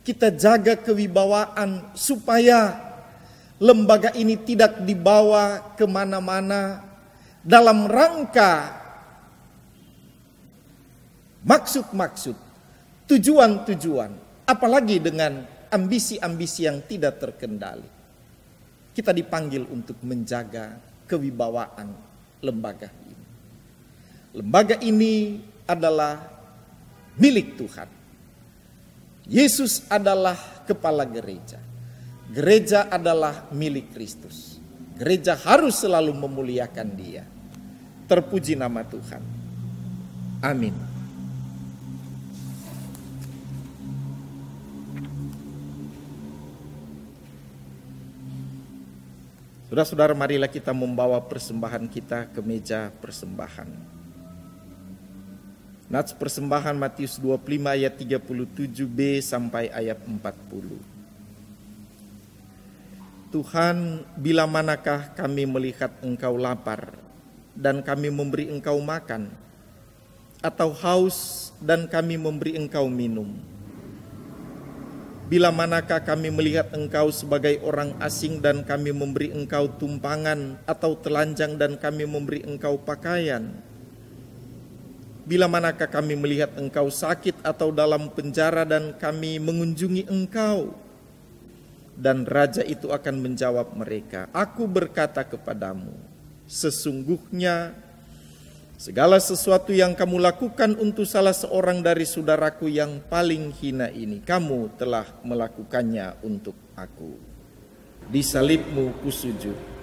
kita jaga kewibawaan supaya lembaga ini tidak dibawa kemana-mana dalam rangka maksud-maksud, tujuan-tujuan, apalagi dengan ambisi-ambisi yang tidak terkendali. Kita dipanggil untuk menjaga kewibawaan lembaga ini. Lembaga ini adalah milik Tuhan. Yesus adalah kepala gereja. Gereja adalah milik Kristus. Gereja harus selalu memuliakan Dia. Terpuji nama Tuhan. Amin. Saudara-saudara, marilah kita membawa persembahan kita ke meja persembahan. Nats persembahan Matius 25 ayat 37b sampai ayat 40. Tuhan, bila manakah kami melihat Engkau lapar dan kami memberi Engkau makan, atau haus dan kami memberi Engkau minum? Bila manakah kami melihat Engkau sebagai orang asing dan kami memberi Engkau tumpangan, atau telanjang dan kami memberi Engkau pakaian? Bila manakah kami melihat Engkau sakit atau dalam penjara dan kami mengunjungi Engkau? Dan raja itu akan menjawab mereka, Aku berkata kepadamu, sesungguhnya segala sesuatu yang kamu lakukan untuk salah seorang dari saudaraku yang paling hina ini, kamu telah melakukannya untuk aku. Di salibmu kusujud.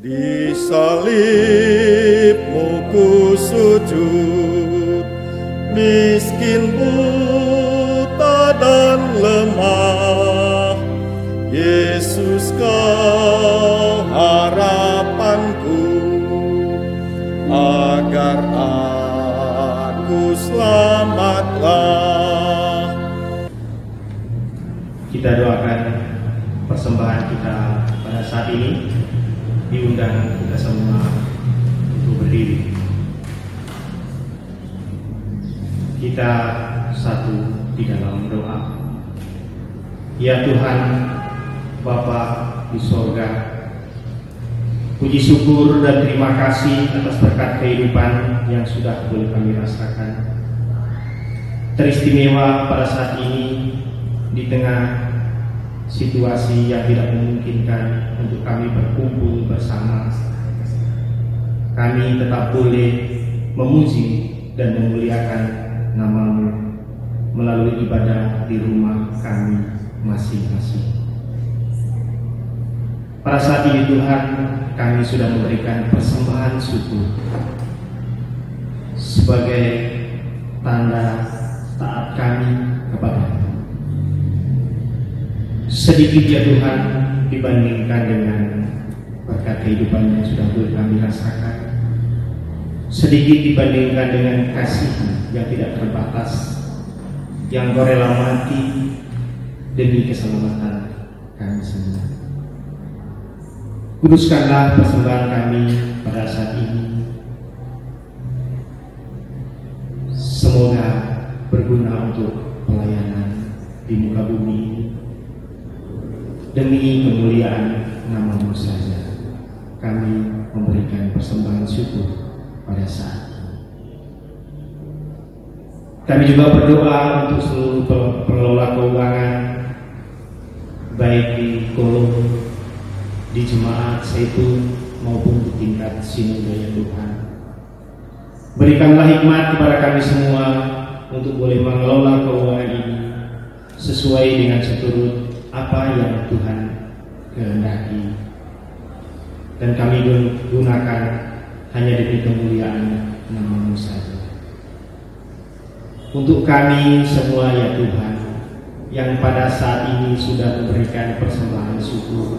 Di salibmu ku sujud, miskin, buta dan lemah. Yesus, Kau harapanku, agar aku selamatlah. Kita doakan persembahan kita pada saat ini. Diundang kita semua untuk berdiri. Kita satu di dalam doa. Ya Tuhan, Bapa di sorga, puji syukur dan terima kasih atas berkat kehidupan yang sudah boleh kami rasakan. Teristimewa pada saat ini di tengah situasi yang tidak memungkinkan untuk kami berkumpul bersama, kami tetap boleh memuji dan memuliakan nama-Mu melalui ibadah di rumah kami masing-masing. Pada saat ini Tuhan, kami sudah memberikan persembahan syukur sebagai tanda taat kami kepada-Mu. Sedikit ya Tuhan dibandingkan dengan berkat kehidupan yang sudah kami rasakan, sedikit dibandingkan dengan kasih yang tidak terbatas yang Kau rela mati demi keselamatan kami semua. Kuduskanlah persembahan kami pada saat ini, semoga berguna untuk pelayanan di muka bumi ini. Demi kemuliaan nama-Mu saja, kami memberikan persembahan syukur pada saat ini. Kami juga berdoa untuk seluruh pengelola keuangan, baik di kolom, di jemaat Zaitun maupun di tingkat sinode ya Tuhan. Berikanlah hikmat kepada kami semua untuk boleh mengelola keuangan ini sesuai dengan seturut apa yang Tuhan kehendaki, dan kami gunakan hanya demi kemuliaan nama-Mu saja. Untuk kami semua ya Tuhan, yang pada saat ini sudah memberikan persembahan syukur,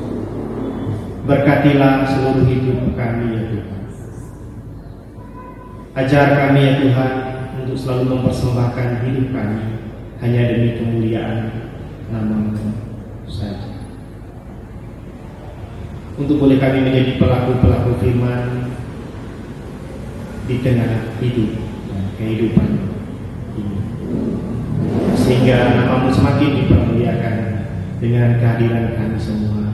berkatilah seluruh hidup kami ya Tuhan. Ajar kami ya Tuhan untuk selalu mempersembahkan hidup kami hanya demi kemuliaan nama-Mu saja. Untuk boleh kami menjadi pelaku-pelaku firman di tengah hidup dan kehidupan ini, sehingga nama-Mu semakin dipermuliakan dengan kehadiran kami semua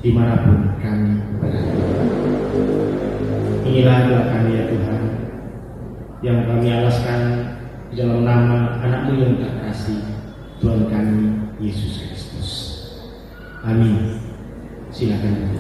dimanapun kami berada. Inilah doa kami ya Tuhan, yang kami alaskan di dalam nama anak-Mu yang terkasih, Tuhan kami Yesus Kristus. Amin. Silakan.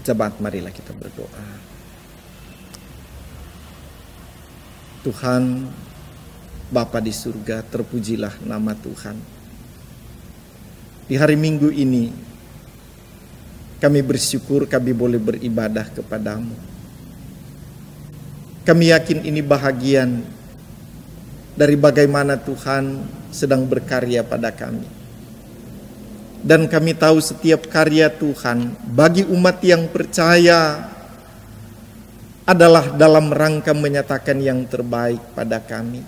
Jemaat, marilah kita berdoa. Tuhan, Bapa di surga, terpujilah nama Tuhan. Di hari Minggu ini, kami bersyukur kami boleh beribadah kepadamu. Kami yakin ini bahagian dari bagaimana Tuhan sedang berkarya pada kami. Dan kami tahu setiap karya Tuhan bagi umat yang percaya adalah dalam rangka menyatakan yang terbaik pada kami.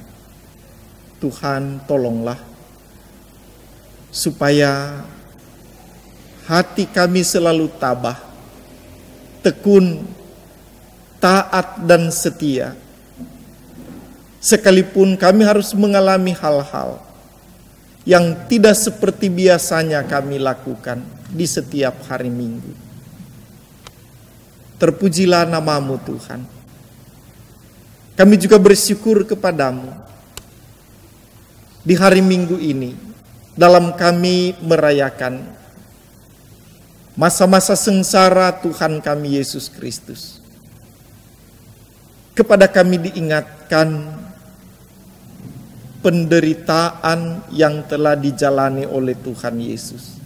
Tuhan, tolonglah supaya hati kami selalu tabah, tekun, taat dan setia. Sekalipun kami harus mengalami hal-hal yang tidak seperti biasanya kami lakukan di setiap hari Minggu. Terpujilah nama-Mu Tuhan. Kami juga bersyukur kepadamu di hari Minggu ini dalam kami merayakan masa-masa sengsara Tuhan kami Yesus Kristus. Kepada kami diingatkan penderitaan yang telah dijalani oleh Tuhan Yesus.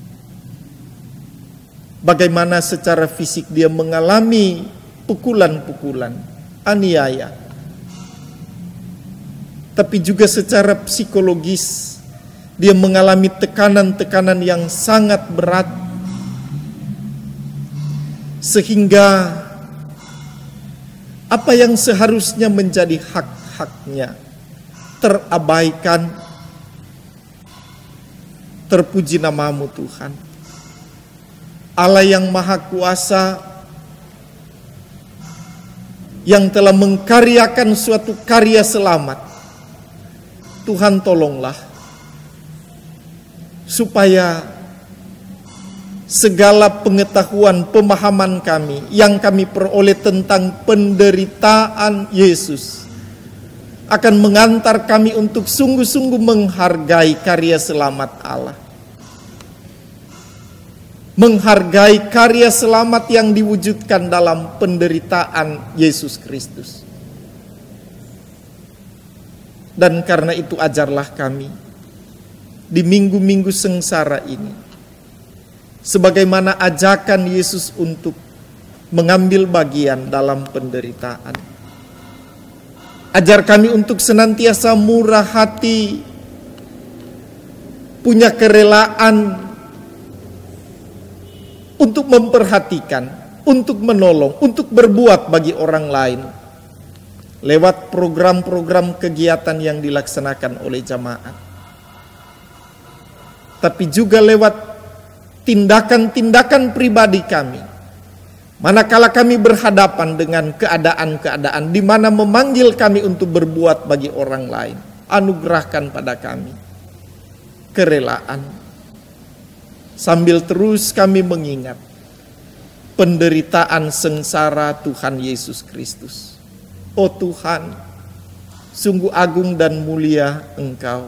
Bagaimana secara fisik dia mengalami pukulan-pukulan, aniaya. Tapi juga secara psikologis dia mengalami tekanan-tekanan yang sangat berat. Sehingga apa yang seharusnya menjadi hak-haknya terabaikan. Terpuji namamu Tuhan, Allah yang Maha Kuasa, yang telah mengkaryakan suatu karya selamat. Tuhan tolonglah supaya segala pengetahuan, pemahaman kami yang kami peroleh tentang penderitaan Yesus akan mengantar kami untuk sungguh-sungguh menghargai karya selamat Allah. Menghargai karya selamat yang diwujudkan dalam penderitaan Yesus Kristus. Dan karena itu ajarlah kami di minggu-minggu sengsara ini, sebagaimana ajakan Yesus untuk mengambil bagian dalam penderitaan. Ajar kami untuk senantiasa murah hati, punya kerelaan untuk memperhatikan, untuk menolong, untuk berbuat bagi orang lain lewat program-program kegiatan yang dilaksanakan oleh jamaat. Tapi juga lewat tindakan-tindakan pribadi kami. Manakala kami berhadapan dengan keadaan-keadaan di mana memanggil kami untuk berbuat bagi orang lain, anugerahkan pada kami kerelaan. Sambil terus kami mengingat penderitaan sengsara Tuhan Yesus Kristus. Oh Tuhan, sungguh agung dan mulia Engkau.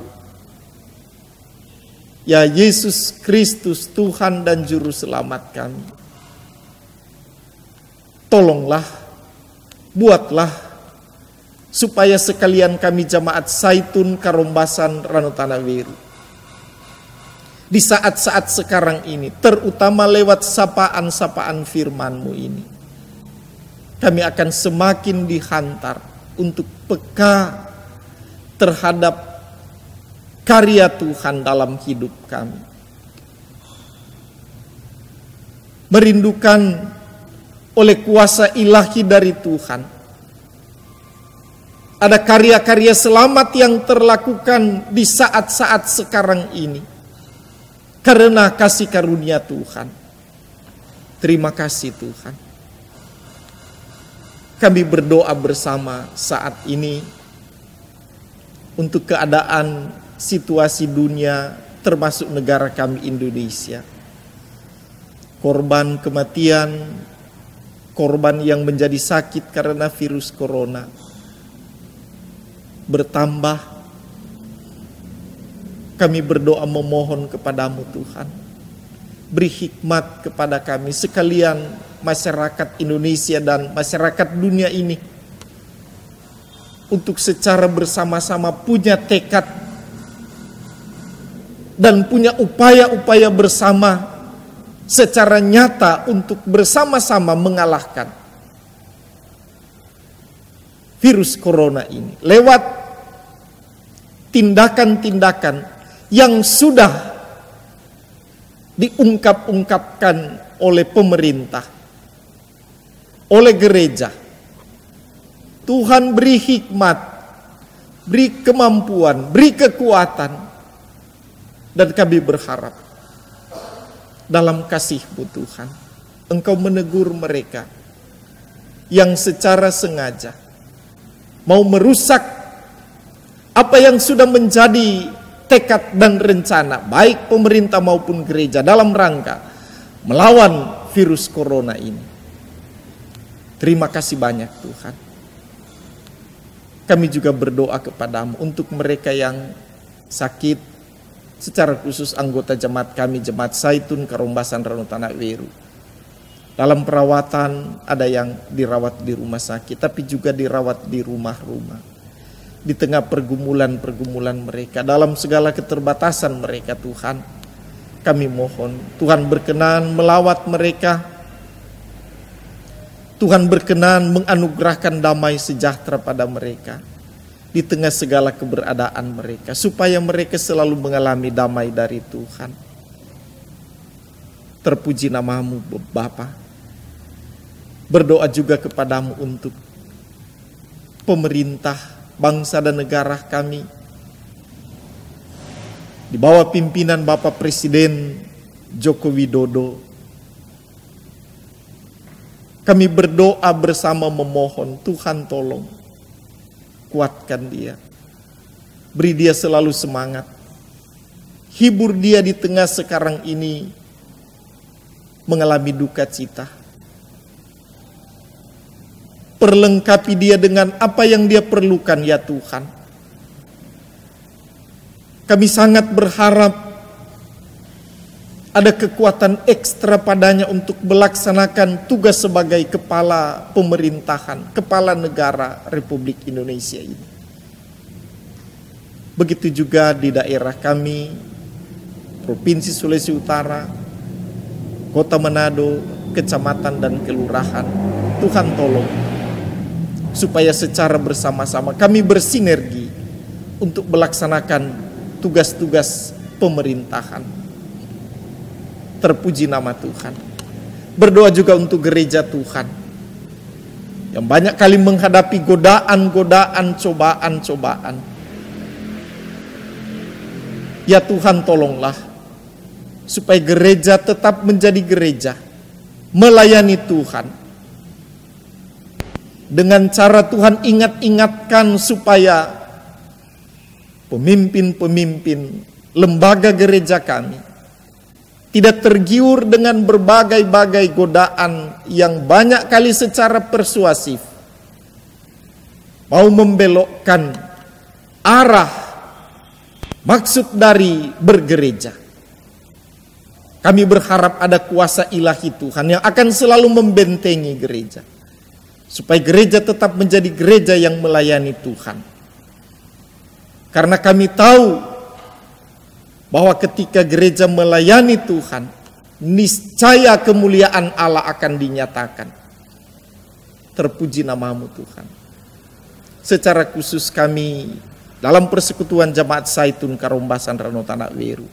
Ya Yesus Kristus, Tuhan dan Juru Selamat kami. Tolonglah, buatlah, supaya sekalian kami jamaat Zaitun Karombasan Ranutanaweru di saat-saat sekarang ini, terutama lewat sapaan-sapaan firman-Mu ini, kami akan semakin dihantar untuk peka terhadap karya Tuhan dalam hidup kami. Merindukan oleh kuasa ilahi dari Tuhan. Ada karya-karya selamat yang terlakukan di saat-saat sekarang ini karena kasih karunia Tuhan. Terima kasih Tuhan. Kami berdoa bersama saat ini untuk keadaan situasi dunia termasuk negara kami Indonesia. Korban kematian, korban yang menjadi sakit karena virus corona bertambah. Kami berdoa memohon kepadamu Tuhan, beri hikmat kepada kami sekalian masyarakat Indonesia dan masyarakat dunia ini untuk secara bersama-sama punya tekad dan punya upaya-upaya bersama secara nyata untuk bersama-sama mengalahkan virus corona ini lewat tindakan-tindakan yang sudah diungkap-ungkapkan oleh pemerintah, oleh gereja. Tuhan beri hikmat, beri kemampuan, beri kekuatan, dan kami berharap dalam kasih-Mu Tuhan, Engkau menegur mereka yang secara sengaja mau merusak apa yang sudah menjadi tekad dan rencana baik pemerintah maupun gereja dalam rangka melawan virus corona ini. Terima kasih banyak Tuhan. Kami juga berdoa kepadamu untuk mereka yang sakit, secara khusus anggota jemaat kami, Jemaat Zaitun Karombasan Ranutanaweru. Dalam perawatan, ada yang dirawat di rumah sakit, tapi juga dirawat di rumah-rumah. di tengah pergumulan-pergumulan mereka, dalam segala keterbatasan mereka. Tuhan, kami mohon Tuhan berkenan melawat mereka. Tuhan berkenan menganugerahkan damai sejahtera pada mereka di tengah segala keberadaan mereka, supaya mereka selalu mengalami damai dari Tuhan. Terpuji namamu Bapa. Berdoa juga kepadamu untuk pemerintah bangsa dan negara kami, di bawah pimpinan Bapak Presiden Joko Widodo. Kami berdoa bersama memohon, Tuhan tolong kuatkan dia, beri dia selalu semangat, hibur dia di tengah sekarang ini mengalami duka cita. Perlengkapi dia dengan apa yang dia perlukan ya Tuhan. Kami sangat berharap ada kekuatan ekstra padanya untuk melaksanakan tugas sebagai kepala pemerintahan, kepala negara Republik Indonesia ini. Begitu juga di daerah kami, Provinsi Sulawesi Utara, Kota Manado, kecamatan dan kelurahan. Tuhan tolong, supaya secara bersama-sama kami bersinergi untuk melaksanakan tugas-tugas pemerintahan. Terpuji nama Tuhan. Berdoa juga untuk gereja Tuhan yang banyak kali menghadapi godaan-godaan, cobaan-cobaan. Ya Tuhan, tolonglah supaya gereja tetap menjadi gereja, melayani Tuhan. Dengan cara Tuhan ingatkan supaya pemimpin-pemimpin lembaga gereja kami tidak tergiur dengan berbagai-bagai godaan yang banyak kali secara persuasif mau membelokkan arah maksud dari bergereja. Kami berharap ada kuasa ilahi Tuhan yang akan selalu membentengi gereja, supaya gereja tetap menjadi gereja yang melayani Tuhan. Karena kami tahu bahwa ketika gereja melayani Tuhan, niscaya kemuliaan Allah akan dinyatakan. Terpuji namamu Tuhan. Secara khusus kami dalam persekutuan Jemaat Zaitun Karombasan Rano Tanah Weru,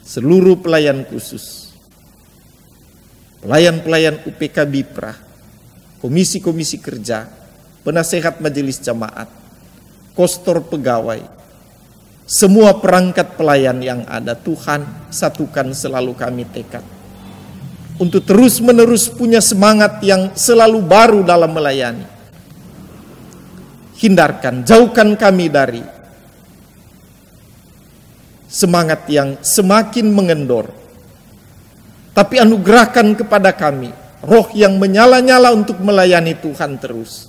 seluruh pelayan khusus, pelayan-pelayan UPK Bipra, komisi-komisi kerja, penasehat majelis jemaat, kostor pegawai, semua perangkat pelayan yang ada, Tuhan satukan selalu kami tekad untuk terus-menerus punya semangat yang selalu baru dalam melayani. Hindarkan, jauhkan kami dari semangat yang semakin mengendor, tapi anugerahkan kepada kami roh yang menyala-nyala untuk melayani Tuhan terus.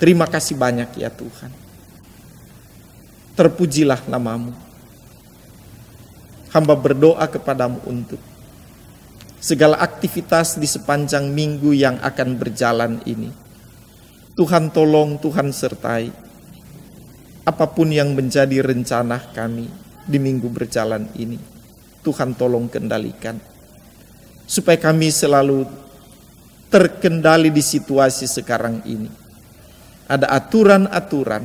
Terima kasih banyak ya Tuhan. Terpujilah namamu. Hamba berdoa kepadamu untuk segala aktivitas di sepanjang minggu yang akan berjalan ini. Tuhan tolong, Tuhan sertai. Apapun yang menjadi rencana kami di minggu berjalan ini, Tuhan tolong kendalikan. Supaya kami selalu terkendali di situasi sekarang ini. Ada aturan-aturan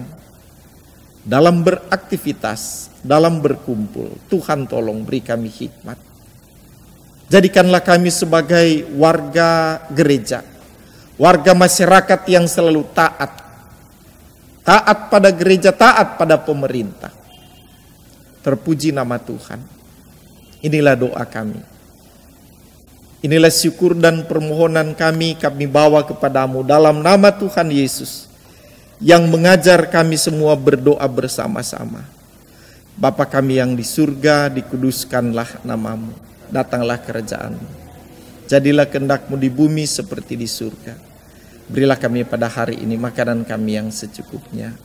dalam beraktivitas, dalam berkumpul. Tuhan tolong beri kami hikmat. Jadikanlah kami sebagai warga gereja, warga masyarakat yang selalu taat. Taat pada gereja, taat pada pemerintah. Terpuji nama Tuhan. Inilah doa kami. Inilah syukur dan permohonan kami bawa kepadamu dalam nama Tuhan Yesus, yang mengajar kami semua berdoa bersama-sama. Bapa kami yang di surga, dikuduskanlah namamu, datanglah kerajaan-Mu. Jadilah kehendak-Mu di bumi seperti di surga. Berilah kami pada hari ini makanan kami yang secukupnya,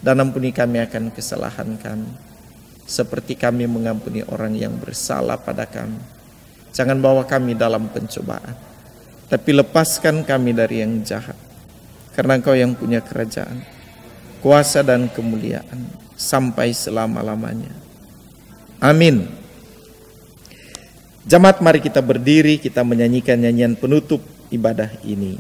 dan ampuni kami akan kesalahan kami, seperti kami mengampuni orang yang bersalah pada kami. Jangan bawa kami dalam pencobaan, tapi lepaskan kami dari yang jahat. karena Engkau yang punya kerajaan, kuasa dan kemuliaan sampai selama-lamanya. Amin. Jemaat, mari kita berdiri, kita menyanyikan nyanyian penutup ibadah ini.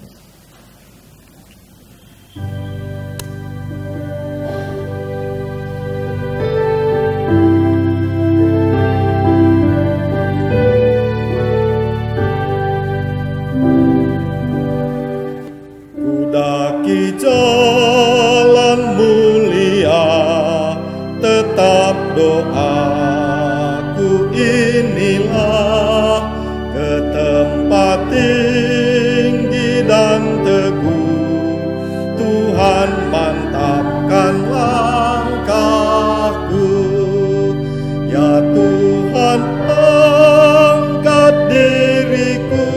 Kudaki jalan mulia, tetap doaku inilah, ke tempat tinggi dan teguh, Tuhan mantapkan langkahku. Ya Tuhan, angkat diriku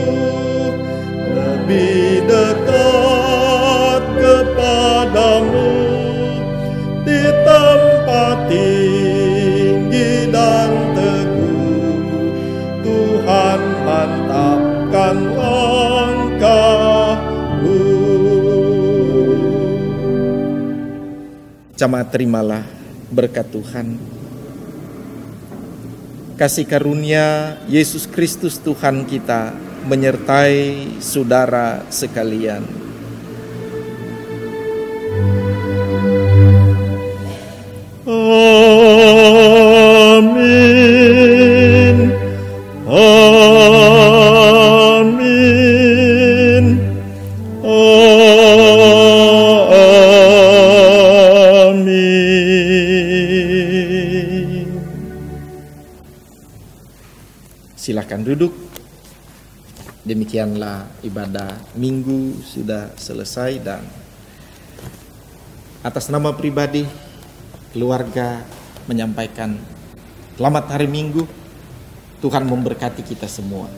lebih dekat kepadamu, di tempat tinggi dan teguh, Tuhan mantapkan langkahku. Jemaat, terimalah berkat Tuhan. Kasih karunia Yesus Kristus Tuhan kita menyertai saudara sekalian. Amin. Amin. Amin. Silakan duduk. Demikianlah ibadah minggu sudah selesai, dan atas nama pribadi, keluarga menyampaikan selamat hari Minggu. Tuhan memberkati kita semua.